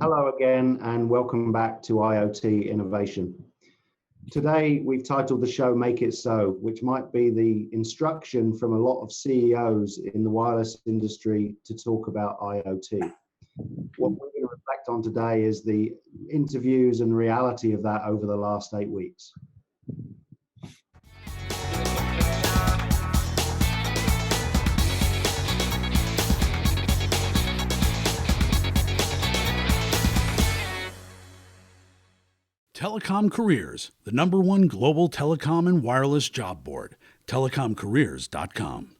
Hello again and welcome back to IoT Innovation. Today we've titled the show Make It So, which might be the instruction from a lot of CEOs in the wireless industry to talk about IoT. What we're going to reflect on today is the interviews and reality of that over the last 8 weeks. Telecom Careers, the #1 global telecom and wireless job board, telecomcareers.com.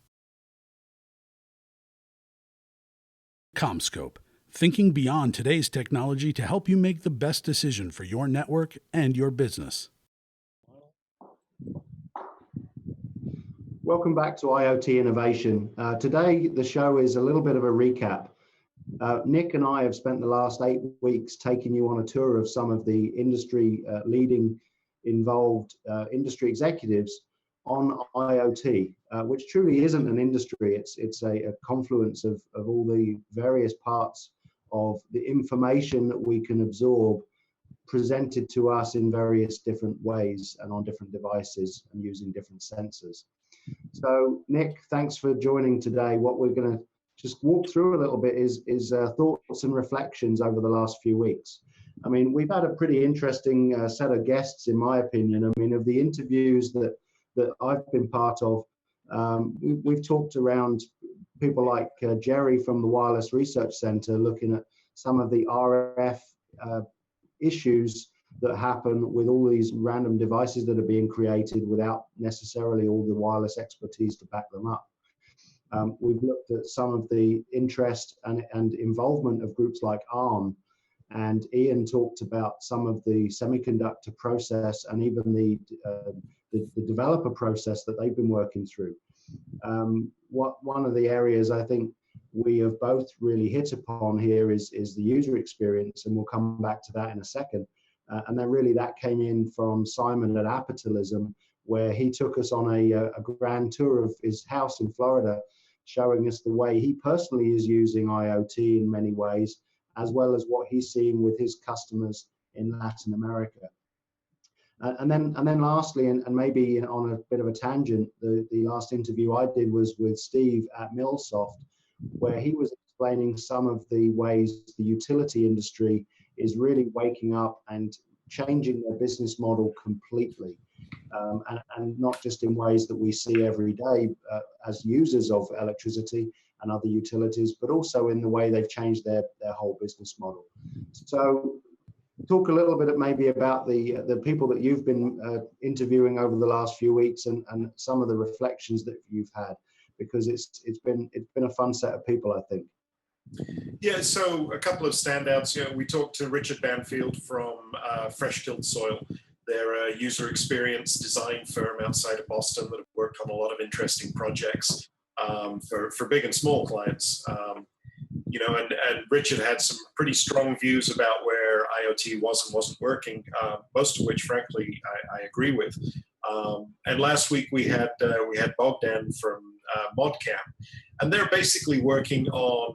CommScope, thinking beyond today's technology to help you make the best decision for your network and your business. Welcome back to IoT Innovation. Today the show is a little bit of a recap. Nick and I have spent the last 8 weeks taking you on a tour of some of the industry leading involved industry executives on IoT, which truly isn't an industry. It's a confluence of all the various parts of the information that we can absorb presented to us in various different ways and on different devices and using different sensors. So Nick, thanks for joining today. What we're going to just walk through a little bit is thoughts and reflections over the last few weeks. I mean, we've had a pretty interesting set of guests, in my opinion. I mean, of the interviews that I've been part of, we've talked around people like Jerry from the Wireless Research Center, looking at some of the RF issues that happen with all these random devices that are being created without necessarily all the wireless expertise to back them up. We've looked at some of the interest and involvement of groups like ARM, and Ian talked about some of the semiconductor process and even the developer process that they've been working through. One of the areas I think we have both really hit upon here is the user experience, and we'll come back to that in a second. And then really that came in from Simon at Apitalism, where he took us on a grand tour of his house in Florida, showing us the way he personally is using IoT in many ways, as well as what he's seeing with his customers in Latin America. And then lastly, and maybe on a bit of a tangent, the last interview I did was with Steve at MillSoft, where he was explaining some of the ways the utility industry is really waking up and changing their business model completely. And not just in ways that we see every day as users of electricity and other utilities, but also in the way they've changed their whole business model. So talk a little bit maybe about the people that you've been interviewing over the last few weeks and some of the reflections that you've had, because it's been a fun set of people, I think. Yeah, so a couple of standouts. You know, we talked to Richard Banfield from Fresh Tilled Soil. They're a user experience design firm outside of Boston that have worked on a lot of interesting projects for big and small clients. You know, and Richard had some pretty strong views about where IoT was and wasn't working, most of which, frankly, I agree with. And last week we had Bogdan from ModCam, and they're basically working on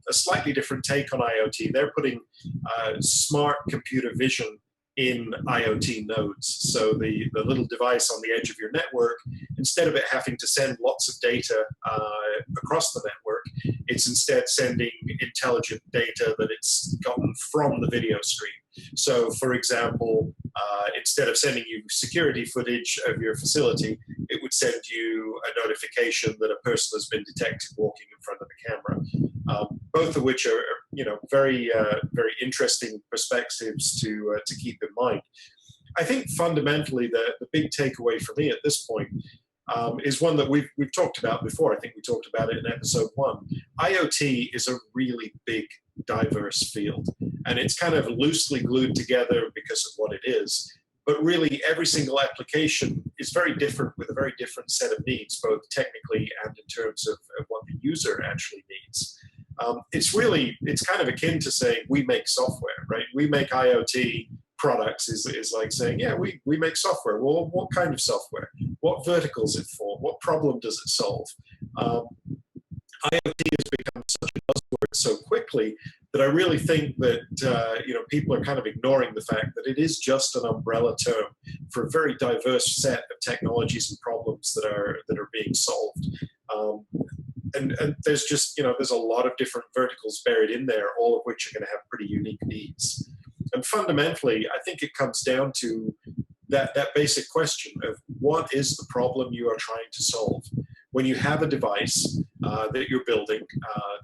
a slightly different take on IoT. They're putting smart computer vision in IoT nodes. So the little device on the edge of your network, instead of it having to send lots of data across the network, it's instead sending intelligent data that it's gotten from the video stream. So for example, instead of sending you security footage of your facility, it would send you a notification that a person has been detected walking in front of the camera. Both of which are, you know, very interesting perspectives to keep in mind. I think fundamentally the big takeaway for me at this point is one that we've talked about before. I think we talked about it in episode 1. IoT is a really big, diverse field, and it's kind of loosely glued together because of what it is. But really, every single application is very different with a very different set of needs, both technically and in terms of what the user actually needs. It's kind of akin to saying we make software, right? We make IoT products is like saying, yeah, we make software. Well, what kind of software? What vertical is it for? What problem does it solve? IoT has become such a buzzword so quickly quickly that I really think that people are kind of ignoring the fact that it is just an umbrella term for a very diverse set of technologies and problems that are being solved. And there's just, there's a lot of different verticals buried in there, all of which are going to have pretty unique needs. And fundamentally, I think it comes down to that basic question of what is the problem you are trying to solve. When you have a device that you're building,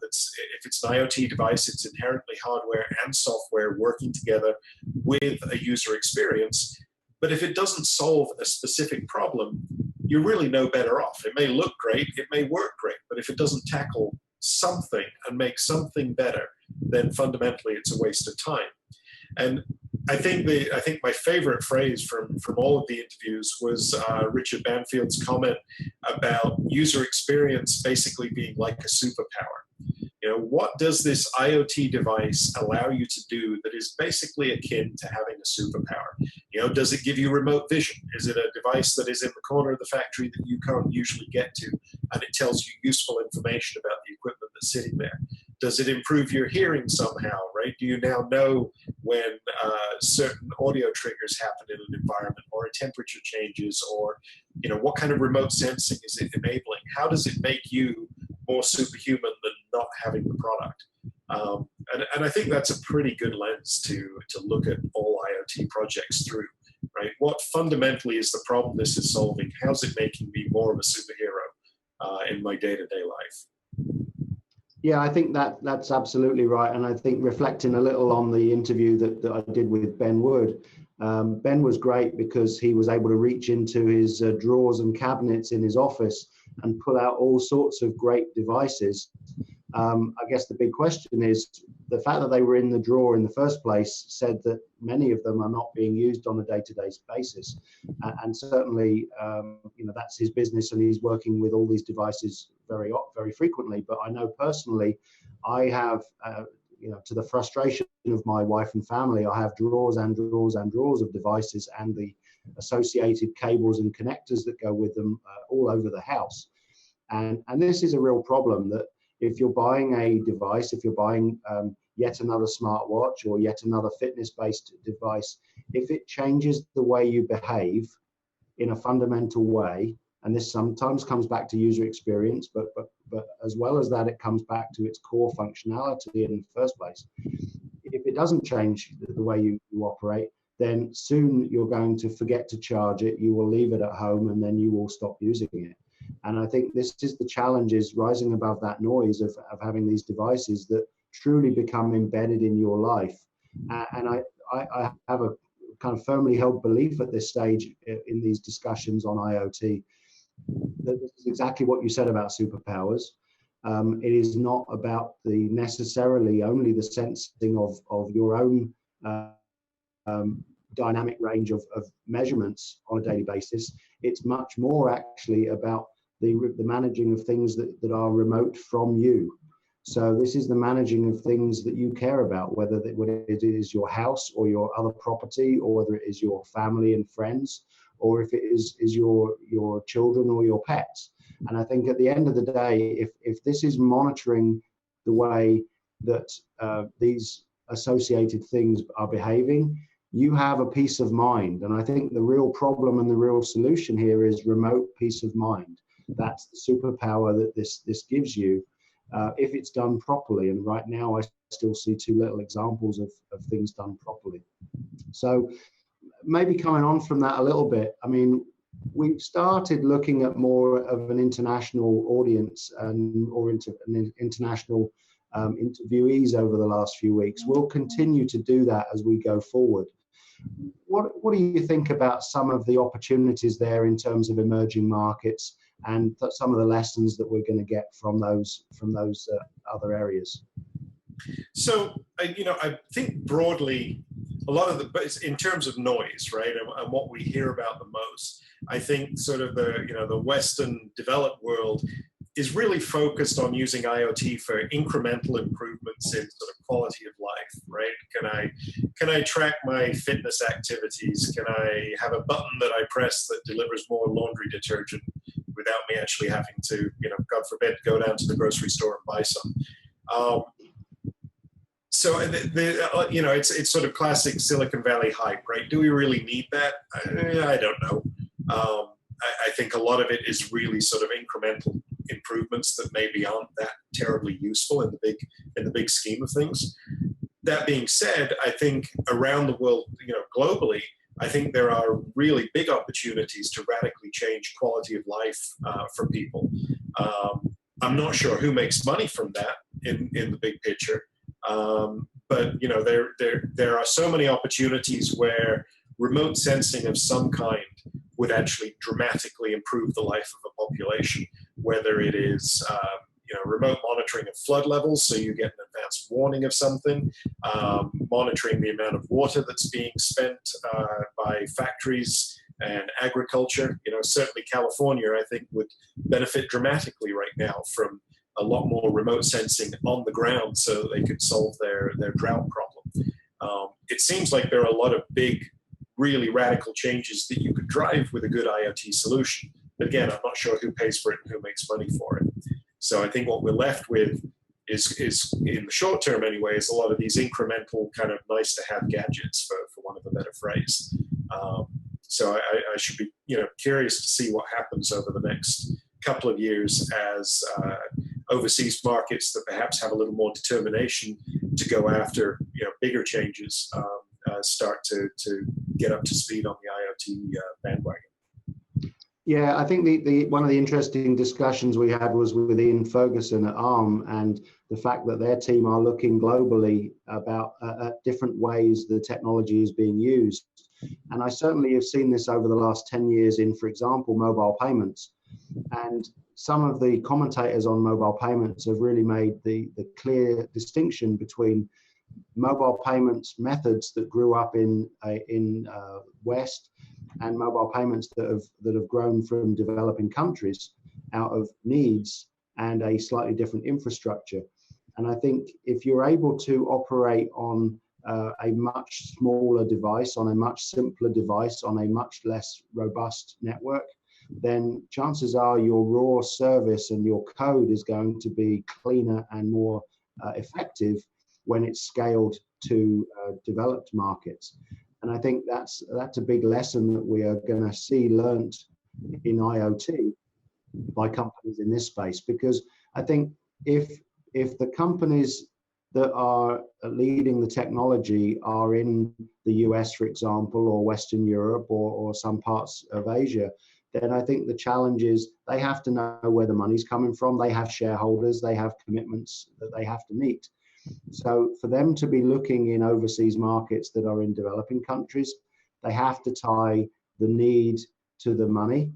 if it's an IoT device, it's inherently hardware and software working together with a user experience. But if it doesn't solve a specific problem, you're really no better off. It may look great, it may work great, but if it doesn't tackle something and make something better, then fundamentally it's a waste of time. And I think my favorite phrase from all of the interviews was Richard Banfield's comment about user experience basically being like a superpower. What does this IoT device allow you to do that is basically akin to having a superpower? Does it give you remote vision? Is it a device that is in the corner of the factory that you can't usually get to, and it tells you useful information about the equipment that's sitting there? Does it improve your hearing somehow, right? Do you now know when certain audio triggers happen in an environment, or a temperature changes, or what kind of remote sensing is it enabling? How does it make you more superhuman than not having the product? And I think that's a pretty good lens to look at all IoT projects through, right? What fundamentally is the problem this is solving? How's it making me more of a superhero in my day-to-day life? Yeah, I think that's absolutely right. And I think reflecting a little on the interview that I did with Ben Wood, Ben was great because he was able to reach into his drawers and cabinets in his office and pull out all sorts of great devices. I guess the big question is the fact that they were in the drawer in the first place said that many of them are not being used on a day-to-day basis. And certainly, that's his business, and he's working with all these devices very frequently. But I know personally, I have, to the frustration of my wife and family, I have drawers and drawers and drawers of devices and the associated cables and connectors that go with them all over the house. And this is a real problem, that if you're buying a device, if you're buying yet another smartwatch or yet another fitness-based device, if it changes the way you behave in a fundamental way, and this sometimes comes back to user experience, but as well as that, it comes back to its core functionality in the first place. If it doesn't change the way you operate, then soon you're going to forget to charge it, you will leave it at home, and then you will stop using it. And I think this is the challenge, is rising above that noise of having these devices that truly become embedded in your life. And I have a kind of firmly held belief at this stage in these discussions on IoT that this is exactly what you said about superpowers. It is not about necessarily only the sensing of your own dynamic range of measurements on a daily basis. It's much more actually about the managing of things that are remote from you. So this is the managing of things that you care about, whether it is your house or your other property, or whether it is your family and friends, or if it is your children or your pets. And I think at the end of the day, if this is monitoring the way that these associated things are behaving, you have a peace of mind. And I think the real problem and the real solution here is remote peace of mind. That's the superpower that this gives you if it's done properly. And right now, I still see too little examples of things done properly. So maybe coming on from that a little bit, I mean, we've started looking at more of an international audience or international interviewees over the last few weeks. We'll continue to do that as we go forward. What do you think about some of the opportunities there in terms of emerging markets and some of the lessons that we're going to get from those other areas? So, I think broadly, a lot of in terms of noise, right, and what we hear about the most, I think sort of the Western developed world is really focused on using IoT for incremental improvements in sort of quality of life, right? Can I track my fitness activities? Can I have a button that I press that delivers more laundry detergent without me actually having to, God forbid, go down to the grocery store and buy some? So you know, it's sort of classic Silicon Valley hype, right? Do we really need that? I don't know. I think a lot of it is really sort of incremental improvements that maybe aren't that terribly useful in the big scheme of things. That being said, I think around the world, you know, globally, I think there are really big opportunities to radically change quality of life for people. I'm not sure who makes money from that in the big picture, but you know, there are so many opportunities where remote sensing of some kind would actually dramatically improve the life of a population, whether it is you know, remote monitoring of flood levels, so you get an advanced warning of something, monitoring the amount of water that's being spent by factories and agriculture. You know, certainly California, I think, would benefit dramatically right now from a lot more remote sensing on the ground so that they could solve their drought problem. It seems like there are a lot of big, really radical changes that you could drive with a good IoT solution. But again, I'm not sure who pays for it and who makes money for it. So I think what we're left with is in the short term anyway, is a lot of these incremental kind of nice to have gadgets, for want of a better phrase. So I should be, you know, curious to see what happens over the next couple of years as overseas markets that perhaps have a little more determination to go after, you know, bigger changes start to get up to speed on the IoT bandwagon. Yeah, I think the one of the interesting discussions we had was with Ian Ferguson at ARM, and the fact that their team are looking globally about at different ways the technology is being used. And I certainly have seen this over the last 10 years in, for example, mobile payments. And some of the commentators on mobile payments have really made the clear distinction between mobile payments methods that grew up in West and mobile payments that have grown from developing countries out of needs and a slightly different infrastructure. And I think if you're able to operate on a much smaller device, on a much simpler device, on a much less robust network, then chances are your raw service and your code is going to be cleaner and more effective when it's scaled to developed markets. And I think that's a big lesson that we are going to see learnt in IoT by companies in this space, because I think if the companies that are leading the technology are in the US, for example, or Western Europe, or some parts of Asia, then I think the challenge is they have to know where the money's coming from. They have shareholders, they have commitments that they have to meet. So for them to be looking in overseas markets that are in developing countries, they have to tie the need to the money.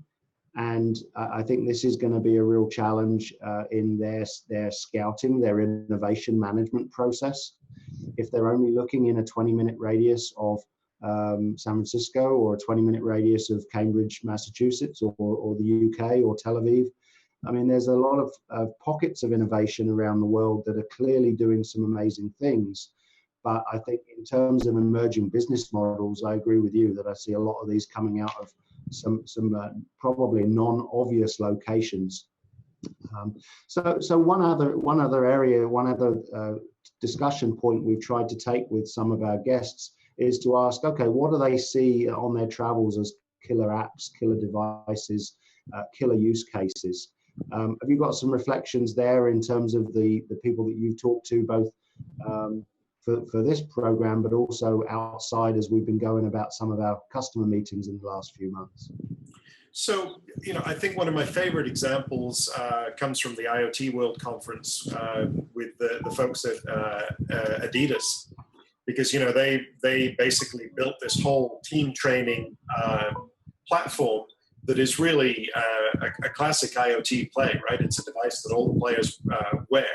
And I think this is going to be a real challenge in their scouting, their innovation management process. If they're only looking in a 20-minute radius of San Francisco, or a 20-minute radius of Cambridge, Massachusetts, or the UK, or Tel Aviv, I mean, there's a lot of pockets of innovation around the world that are clearly doing some amazing things. But I think in terms of emerging business models, I agree with you that I see a lot of these coming out of some probably non-obvious locations. So one other area, one other discussion point we've tried to take with some of our guests is to ask, okay, what do they see on their travels as killer apps, killer devices, killer use cases? Have you got some reflections there in terms of the people that you've talked to, both for this program, but also outside as we've been going about some of our customer meetings in the last few months? So, you know, I think one of my favorite examples comes from the IoT World Conference with the folks at Adidas, because, you know, they basically built this whole team training platform that is really a classic IoT play, right? It's a device that all the players wear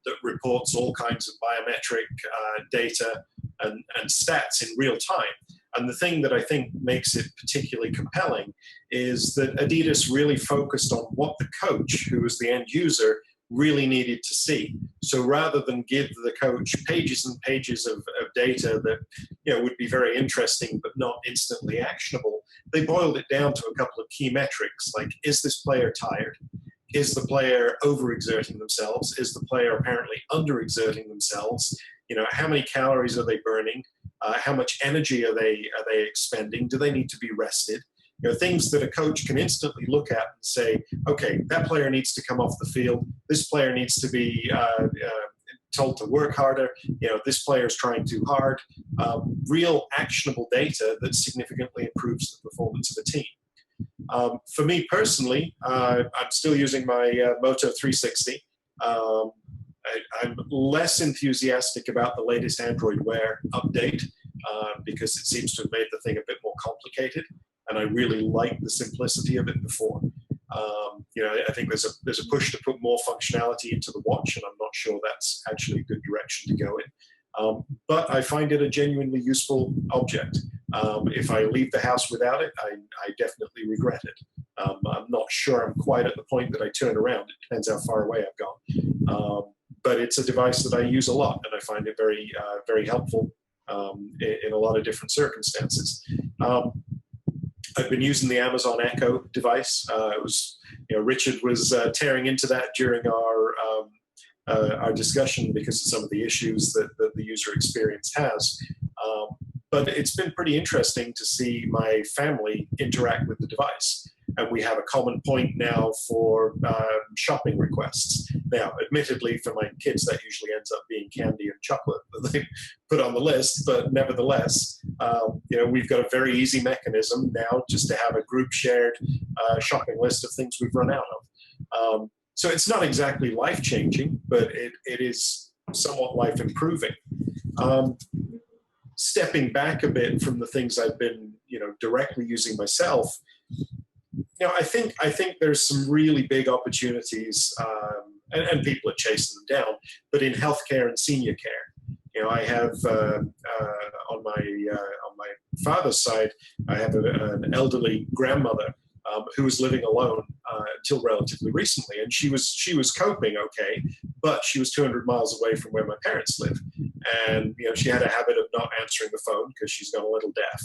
that reports all kinds of biometric data and stats in real time. And the thing that I think makes it particularly compelling is that Adidas really focused on what the coach, who was the end user, really needed to see. So rather than give the coach pages and pages of data that, you know, would be very interesting but not instantly actionable, they boiled it down to a couple of key metrics, like, is this player tired? Is the player overexerting themselves? Is the player apparently underexerting themselves? How many calories are they burning? How much energy are they expending? Do they need to be rested? Things that a coach can instantly look at and say, okay, that player needs to come off the field. This player needs to be told to work harder. This player is trying too hard. Real actionable data that significantly improves the performance of a team. For me personally, I'm still using my Moto 360. I'm less enthusiastic about the latest Android Wear update because it seems to have made the thing a bit more complicated, and I really liked the simplicity of it before. I think there's a push to put more functionality into the watch, and I'm not sure that's actually a good direction to go in. But I find it a genuinely useful object. If I leave the house without it, I definitely regret it. I'm not sure I'm quite at the point that I turn around. It depends how far away I've gone. But it's a device that I use a lot, and I find it very, very helpful in a lot of different circumstances. I've been using the Amazon Echo device. Richard was tearing into that during our discussion because of some of the issues that the user experience has. But it's been pretty interesting to see my family interact with the device. And we have a common point now for shopping requests. Now, admittedly, for my kids, that usually ends up being candy and chocolate that they put on the list. But nevertheless, we've got a very easy mechanism now just to have a group shared shopping list of things we've run out of. So it's not exactly life-changing, but it is somewhat life-improving. Stepping back a bit from the things I've been, directly using myself, I think there's some really big opportunities, and people are chasing them down, but in healthcare and senior care. I have on my father's side, I have an elderly grandmother who was living alone until relatively recently, and she was coping okay, but she was 200 miles away from where my parents live, and she had a habit of not answering the phone because she's gone a little deaf.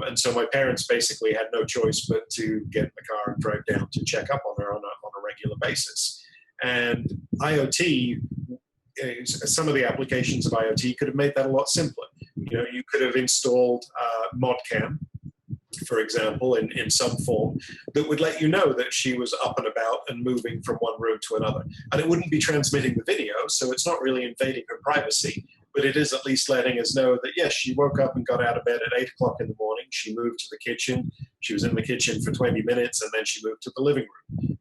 And so my parents basically had no choice but to get in the car and drive down to check up on her on a regular basis. And IoT, some of the applications of IoT could have made that a lot simpler. You could have installed ModCam, for example, in some form that would let you know that she was up and about and moving from one room to another. And it wouldn't be transmitting the video, so it's not really invading her privacy. But it is at least letting us know that, yes, she woke up and got out of bed at 8 o'clock in the morning. She moved to the kitchen. She was in the kitchen for 20 minutes, and then she moved to the living room,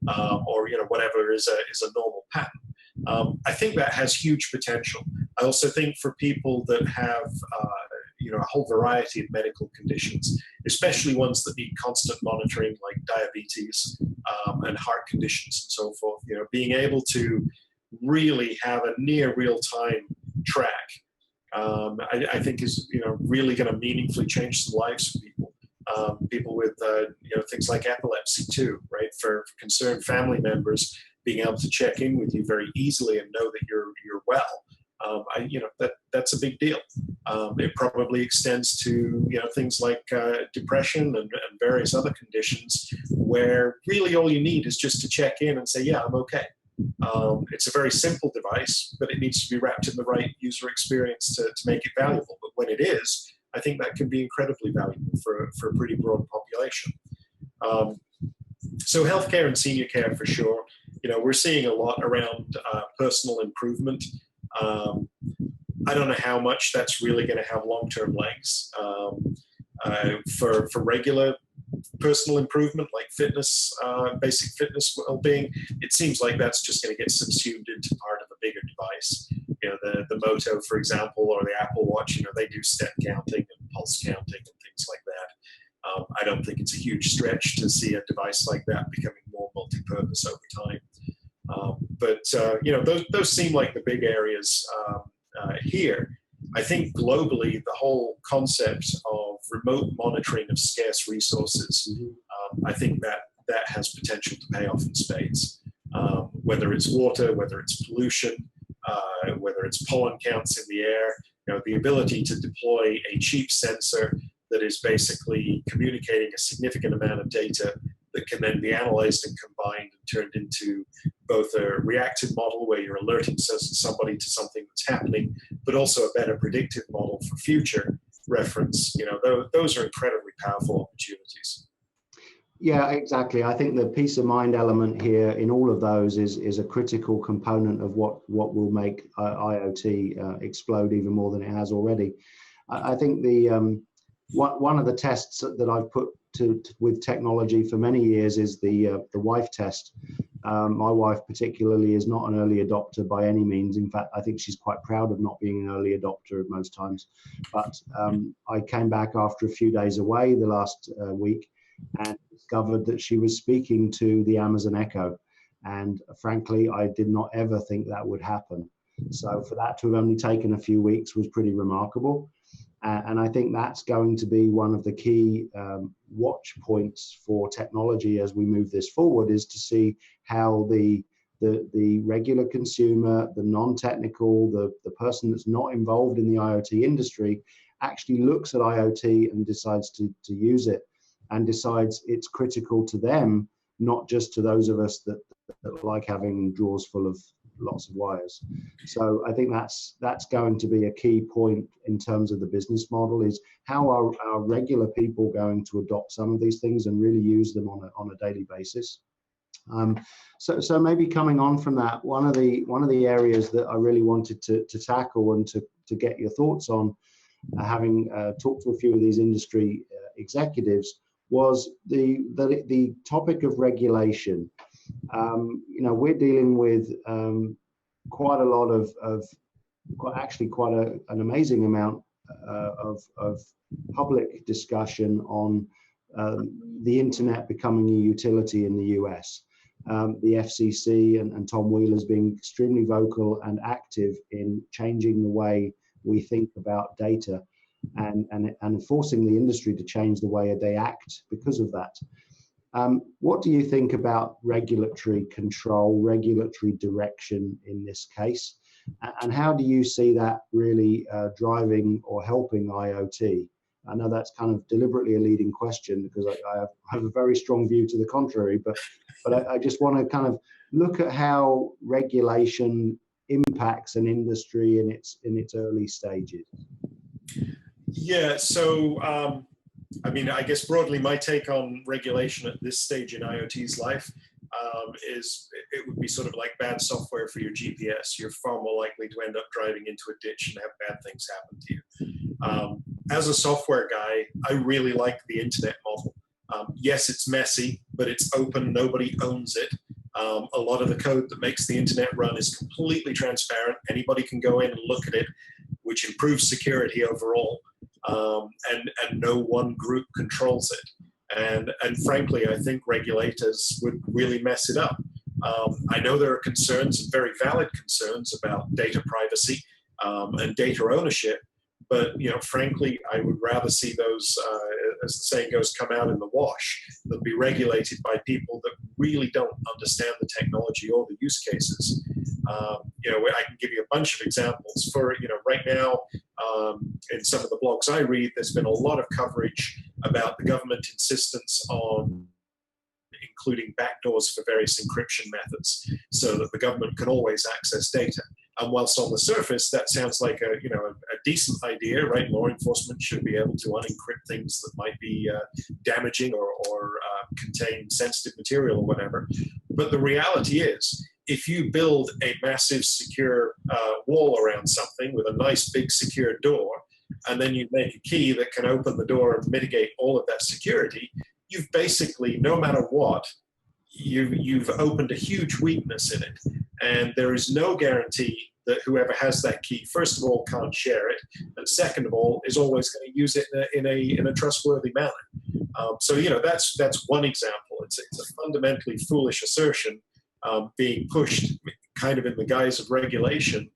or whatever is a normal pattern. I think that has huge potential. I also think for people that have a whole variety of medical conditions, especially ones that need constant monitoring, like diabetes and heart conditions and so forth, being able to really have a near real-time track, I think is really going to meaningfully change the lives of people. People with things like epilepsy too, right? For concerned family members, being able to check in with you very easily and know that you're well. That's a big deal. It probably extends to things like depression and various other conditions where really all you need is just to check in and say, yeah, I'm okay. It's a very simple device, but it needs to be wrapped in the right user experience to make it valuable. But when it is, I think that can be incredibly valuable for a pretty broad population. So healthcare and senior care for sure. We're seeing a lot around personal improvement. I don't know how much that's really going to have long-term legs. For regular personal improvement like fitness, basic fitness well-being, it seems like that's just going to get subsumed into part of a bigger device. The Moto, for example, or the Apple Watch, they do step counting and pulse counting and things like that. I don't think it's a huge stretch to see a device like that becoming more multi-purpose over time. But those seem like the big areas here. I think globally, the whole concept of remote monitoring of scarce resources, I think that has potential to pay off in spades. Whether it's water, whether it's pollution, whether it's pollen counts in the air, the ability to deploy a cheap sensor that is basically communicating a significant amount of data that can then be analyzed and combined and turned into both a reactive model where you're alerting somebody to something that's happening, but also a better predictive model for future reference. Those are incredibly powerful opportunities. Yeah, exactly. I think the peace of mind element here in all of those is a critical component of what will make IoT explode even more than it has already. I think one of the tests that I've put with technology for many years is the wife test. My wife particularly is not an early adopter by any means. In fact, I think she's quite proud of not being an early adopter at most times. But I came back after a few days away the last week and discovered that she was speaking to the Amazon Echo. And frankly, I did not ever think that would happen. So for that to have only taken a few weeks was pretty remarkable. And I think that's going to be one of the key watch points for technology as we move this forward, is to see how the regular consumer, the non-technical, the person that's not involved in the IoT industry actually looks at IoT and decides to use it, and decides it's critical to them, not just to those of us that like having drawers full of lots of wires. So I think that's going to be a key point in terms of the business model, is how are our regular people going to adopt some of these things and really use them on a daily basis. So maybe coming on from that, one of the areas that I really wanted to tackle and to get your thoughts on, having talked to a few of these industry executives, was the topic of regulation. We're dealing with quite a lot of quite an amazing amount of public discussion on the internet becoming a utility in the US. The FCC and Tom Wheeler's being extremely vocal and active in changing the way we think about data, and forcing the industry to change the way they act because of that. What do you think about regulatory control, regulatory direction in this case? And how do you see that really driving or helping IoT? I know that's kind of deliberately a leading question, because I have a very strong view to the contrary, but I just want to kind of look at how regulation impacts an industry in its early stages. Yeah, so I guess broadly my take on regulation at this stage in IoT's life is it would be sort of like bad software for your GPS. You're far more likely to end up driving into a ditch and have bad things happen to you. As a software guy, I really like the internet model. Yes, it's messy, but it's open. Nobody owns it. A lot of the code that makes the internet run is completely transparent. Anybody can go in and look at it, which improves security overall. And no one group controls it. And frankly, I think regulators would really mess it up. I know there are concerns, and very valid concerns, about data privacy and data ownership, but frankly, I would rather see those, as the saying goes, come out in the wash, than be regulated by people that really don't understand the technology or the use cases. I can give you a bunch of examples. For right now, in some of the blogs I read, there's been a lot of coverage about the government insistence on including backdoors for various encryption methods, so that the government can always access data. And whilst on the surface that sounds like a decent idea, right? Law enforcement should be able to unencrypt things that might be damaging or contain sensitive material or whatever. But the reality is, if you build a massive secure wall around something with a nice big secure door, and then you make a key that can open the door and mitigate all of that security, you've basically, no matter what, you've opened a huge weakness in it. And there is no guarantee that whoever has that key, first of all, can't share it, and second of all, is always going to use it in a trustworthy manner. So that's one example. It's a fundamentally foolish assertion being pushed kind of in the guise of regulation,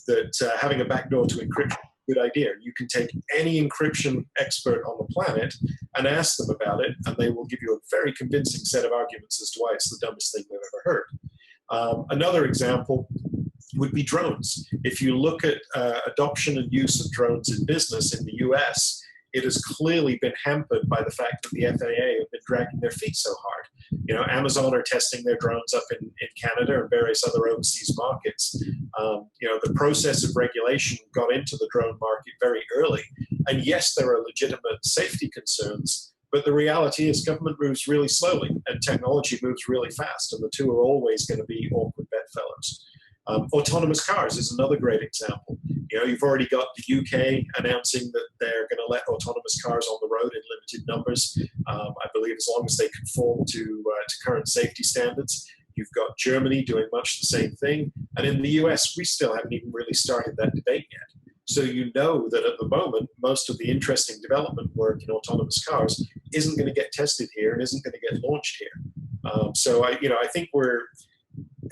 that having a backdoor to encryption is a good idea. You can take any encryption expert on the planet and ask them about it, and they will give you a very convincing set of arguments as to why it's the dumbest thing they've ever heard. Another example would be drones. If you look at adoption and use of drones in business in the US, it has clearly been hampered by the fact that the FAA have been dragging their feet so hard. You know, Amazon are testing their drones up in Canada and various other overseas markets. You know, the process of regulation got into the drone market very early. And yes, there are legitimate safety concerns, but the reality is government moves really slowly and technology moves really fast, and the two are always going to be awkward bedfellows. Autonomous cars is another great example. You know, you've already got the UK announcing that they're going to let autonomous cars on the road in limited numbers. I believe as long as they conform to current safety standards. You've got Germany doing much the same thing. And in the US, we still haven't even really started that debate yet. So you know that at the moment, most of the interesting development work in autonomous cars isn't going to get tested here and isn't going to get launched here. So I think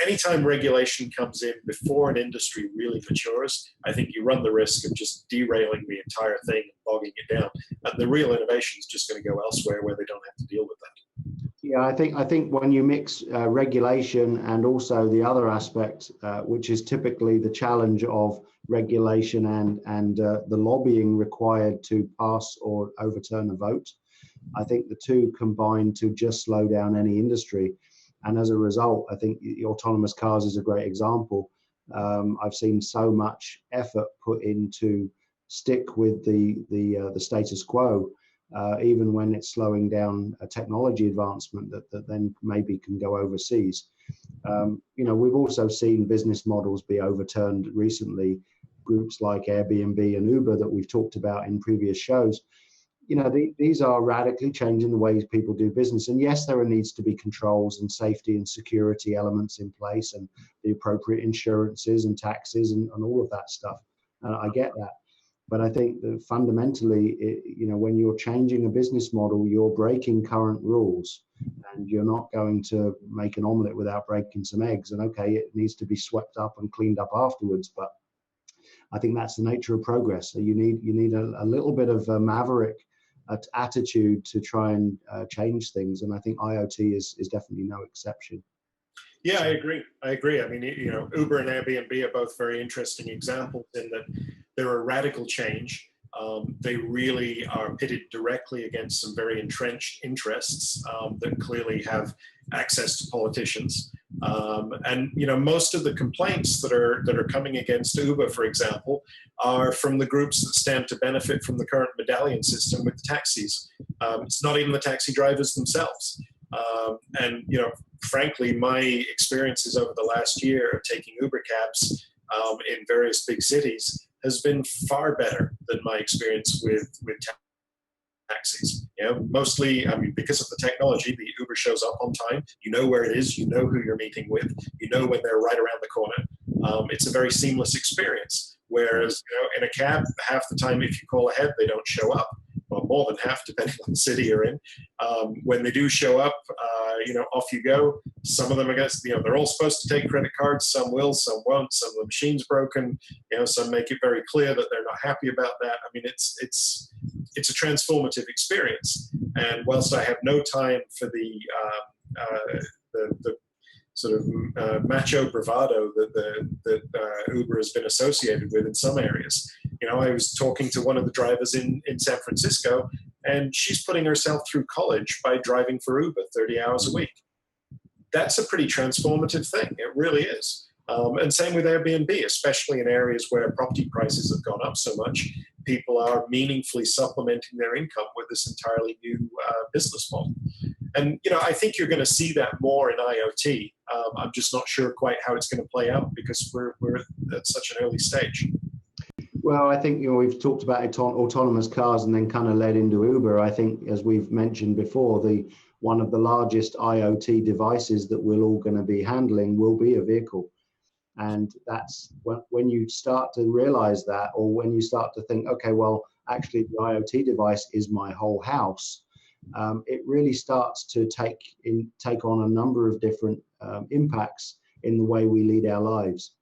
anytime regulation comes in before an industry really matures, I think you run the risk of just derailing the entire thing and bogging it down. And the real innovation is just going to go elsewhere where they don't have to deal with that. Yeah, I think when you mix regulation and also the other aspect, which is typically the challenge of regulation and the lobbying required to pass or overturn a vote, I think the two combine to just slow down any industry. And as a result, I think the autonomous cars is a great example. I've seen so much effort put into stick with the status quo, even when it's slowing down a technology advancement that then maybe can go overseas. We've also seen business models be overturned recently. Groups like Airbnb and Uber that we've talked about in previous shows. These are radically changing the ways people do business. And yes, there needs to be controls and safety and security elements in place and the appropriate insurances and taxes and all of that stuff. I get that. But I think that fundamentally, when you're changing a business model, you're breaking current rules and you're not going to make an omelet without breaking some eggs. And okay, it needs to be swept up and cleaned up afterwards. But I think that's the nature of progress. So you need a little bit of a maverick attitude to try and change things, and I think IoT is definitely no exception. Yeah, I agree. I mean, Uber and Airbnb are both very interesting examples in that they're a radical change. They really are pitted directly against some very entrenched interests that clearly have access to politicians. And most of the complaints that are coming against Uber, for example, are from the groups that stand to benefit from the current medallion system with taxis. It's not even the taxi drivers themselves. And frankly, my experiences over the last year of taking Uber cabs in various big cities has been far better than my experience with taxis. Mostly, because of the technology, the Uber shows up on time. You know where it is. You know who you're meeting with. You know when they're right around the corner. It's a very seamless experience. Whereas, in a cab, half the time, if you call ahead, they don't show up. Well, more than half, depending on the city you're in. When they do show up, off you go. Some of them, I guess, they're all supposed to take credit cards. Some will, some won't. Some of the machine's broken. Some make it very clear that they're not happy about that. I mean, it's a transformative experience. And whilst I have no time for the sort of macho bravado that Uber has been associated with in some areas. I was talking to one of the drivers in San Francisco, and she's putting herself through college by driving for Uber 30 hours a week. That's a pretty transformative thing. It really is. And same with Airbnb, especially in areas where property prices have gone up so much. People are meaningfully supplementing their income with this entirely new business model. And, I think you're going to see that more in IoT. I'm just not sure quite how it's going to play out because we're at such an early stage. Well, I think, we've talked about autonomous cars and then kind of led into Uber. I think, as we've mentioned before, one of the largest IoT devices that we're all going to be handling will be a vehicle. And that's when you start to realize that, or when you start to think, okay, well, actually the IoT device is my whole house. It really starts to take on a number of different impacts in the way we lead our lives.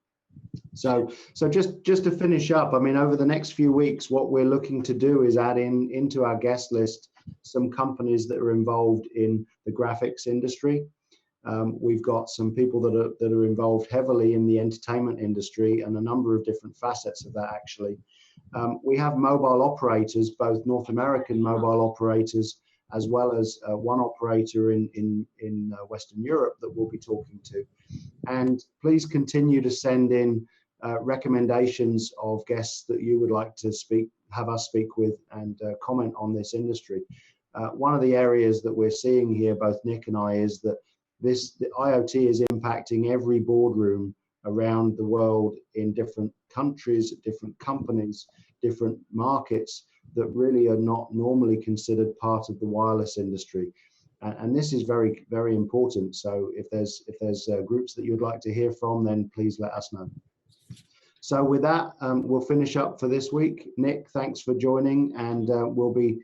So just to finish up, over the next few weeks, what we're looking to do is add into our guest list some companies that are involved in the graphics industry. We've got some people that are involved heavily in the entertainment industry and a number of different facets of that actually. We have mobile operators, both North American mobile operators, as well as one operator in Western Europe that we'll be talking to. And please continue to send in recommendations of guests that you would like to have us speak with and comment on this industry. One of the areas that we're seeing here, both Nick and I, is that the IoT is impacting every boardroom around the world in different countries, different companies, different markets that really are not normally considered part of the wireless industry. And this is very, very important. So if there's groups that you'd like to hear from, then please let us know. So with that, we'll finish up for this week. Nick, thanks for joining, and we'll be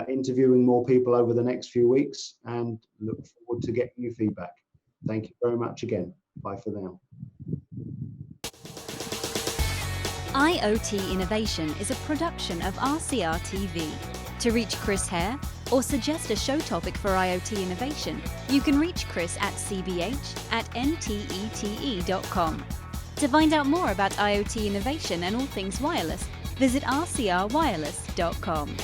interviewing more people over the next few weeks and look forward to getting you feedback. Thank you very much again. Bye for now. IoT Innovation is a production of RCR TV. To reach Chris Hare or suggest a show topic for IoT Innovation, you can reach Chris at cbh@ntete.com. To find out more about IoT Innovation and all things wireless, visit rcrwireless.com.